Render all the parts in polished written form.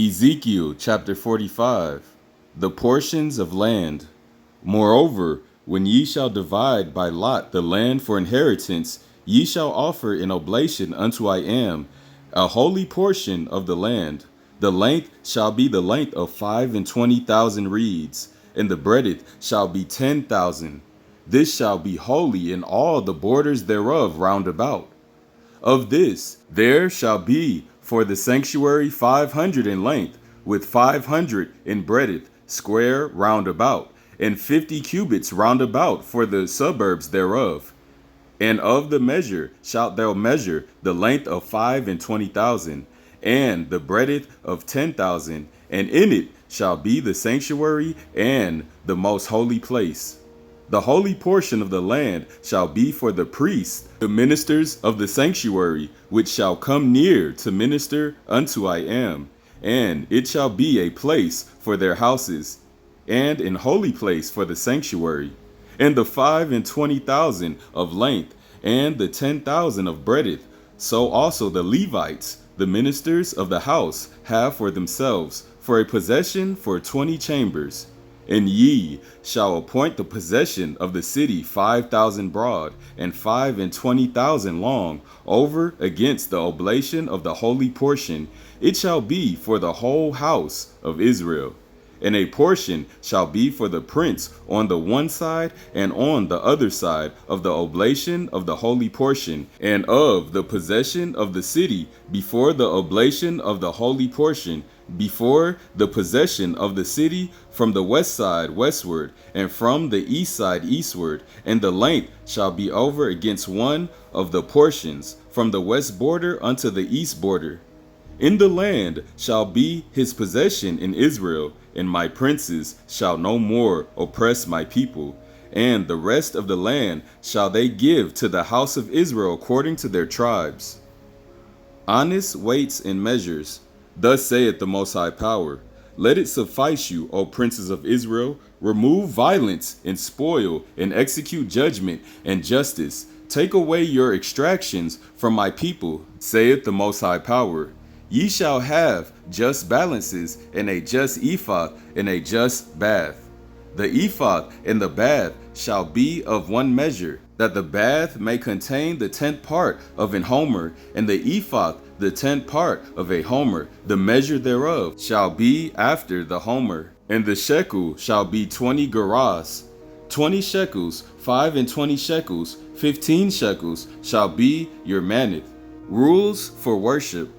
Ezekiel chapter 45. The portions of land. Moreover, when ye shall divide by lot the land for inheritance, ye shall offer an oblation unto I am, a holy portion of the land. The length shall be the length of 25,000 reeds, and the breadth shall be 10,000. This shall be holy in all the borders thereof round about. Of this there shall be for the sanctuary 500 in length, with 500 in breadth, square round about, and 50 cubits round about for the suburbs thereof. And of the measure shalt thou measure the length of 25,000, and the breadth of 10,000, and in it shall be the sanctuary and the most holy place. The holy portion of the land shall be for the priests, the ministers of the sanctuary, which shall come near to minister unto I am. And it shall be a place for their houses, and an holy place for the sanctuary. And the 25,000 of length, and the 10,000 of breadth, so also the Levites, the ministers of the house, have for themselves, for a possession for 20 chambers. And ye shall appoint the possession of the city 5,000 broad, and 25,000 long, over against the oblation of the holy portion. It shall be for the whole house of Israel. And a portion shall be for the prince on the one side and on the other side of the oblation of the holy portion, and of the possession of the city before the oblation of the holy portion, before the possession of the city from the west side westward, and from the east side eastward. And the length shall be over against one of the portions, from the west border unto the east border. In the land shall be his possession in Israel, and my princes shall no more oppress my people. And the rest of the land shall they give to the house of Israel according to their tribes. Honest weights and measures. Thus saith the Most High Power, let it suffice you, O princes of Israel, remove violence and spoil, and execute judgment and justice. Take away your extractions from my people, saith the Most High Power. Ye shall have just balances, and a just ephah, and a just bath. The ephah and the bath shall be of one measure, that the bath may contain the 10th part of an homer, and the ephah the 10th part of a homer. The measure thereof shall be after the homer. And the shekel shall be 20 gerahs, 20 shekels, 25 shekels, 15 shekels shall be your maneth. Rules for worship.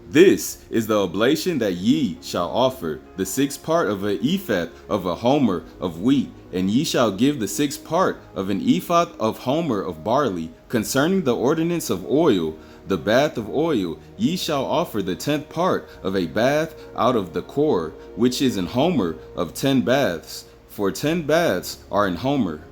This is the oblation that ye shall offer, the 6th part of an ephah of a homer of wheat, and ye shall give the 6th part of an ephah of homer of barley. Concerning the ordinance of oil, the bath of oil, ye shall offer the 10th part of a bath out of the core, which is an homer of 10 baths, for 10 baths are an homer.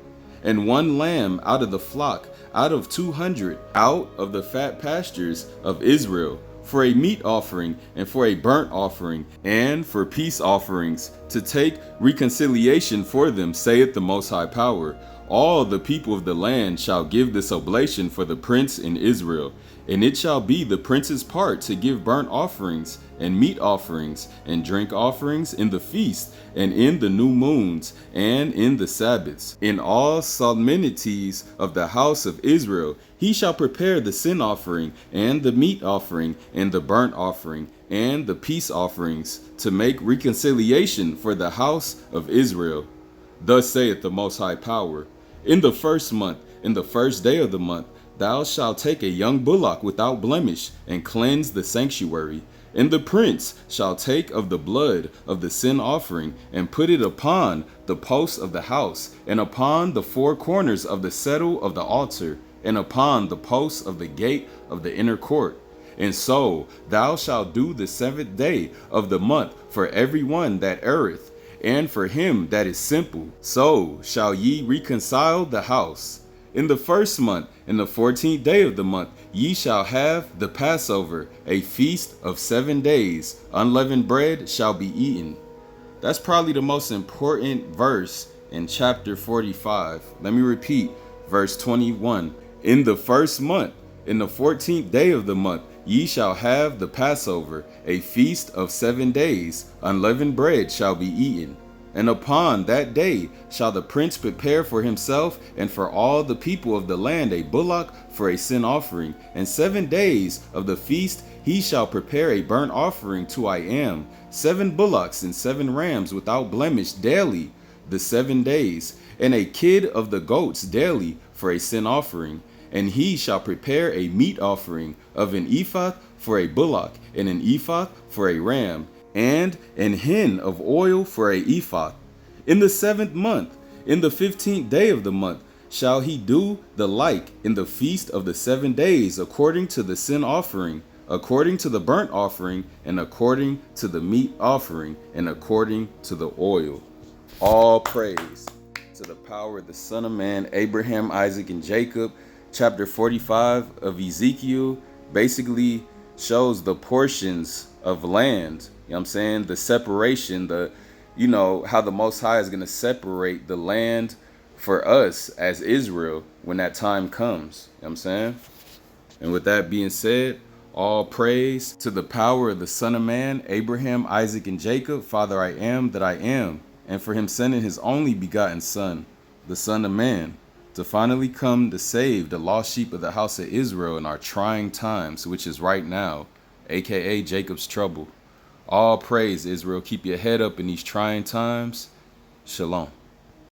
And 1 lamb out of the flock, out of 200, out of the fat pastures of Israel, for a meat offering, and for a burnt offering, and for peace offerings, to take reconciliation for them, saith the Most High Power. All the people of the land shall give this oblation for the prince in Israel. And it shall be the prince's part to give burnt offerings, and meat offerings, and drink offerings in the feast, and in the new moons, and in the Sabbaths. In all solemnities of the house of Israel, he shall prepare the sin offering, and the meat offering, and the burnt offering, and the peace offerings, to make reconciliation for the house of Israel. Thus saith the Most High Power, in the 1st month, in the 1st day of the month, thou shalt take a young bullock without blemish, and cleanse the sanctuary. And the prince shall take of the blood of the sin offering, and put it upon the posts of the house, and upon the 4 corners of the settle of the altar, and upon the posts of the gate of the inner court. And so thou shalt do the 7th day of the month for every one that erreth, and for him that is simple. So shall ye reconcile the house. In the 1st month, in the 14th day of the month, ye shall have the Passover, a feast of 7 days. Unleavened bread shall be eaten. That's probably the most important verse in chapter 45. Let me repeat, verse 21. In the 1st month, In the 14th day of the month ye shall have the Passover, a feast of 7 days. Unleavened bread shall be eaten. And upon that day shall the prince prepare for himself and for all the people of the land a bullock for a sin offering. And 7 days of the feast he shall prepare a burnt offering to I am, 7 bullocks and 7 rams without blemish daily the 7 days, and a kid of the goats daily for a sin offering. And he shall prepare a meat offering of an ephah for a bullock, and an ephah for a ram, and an hin of oil for a ephah. In the 7th month, in the 15th day of the month, shall he do the like in the feast of the 7 days, according to the sin offering, according to the burnt offering, and according to the meat offering, and according to the oil. All praise to the power of the Son of Man, Abraham, Isaac, and Jacob. Chapter 45 of Ezekiel basically shows the portions of land. You know what I'm saying? The separation, how the Most High is going to separate the land for us as Israel when that time comes. You know what I'm saying? And with that being said, all praise to the power of the Son of Man, Abraham, Isaac, and Jacob, Father, I am that I am, and for him sending his only begotten Son, the Son of Man, to finally come to save the lost sheep of the house of Israel in our trying times, which is right now, aka Jacob's trouble. All praise, Israel. Keep your head up in these trying times. Shalom.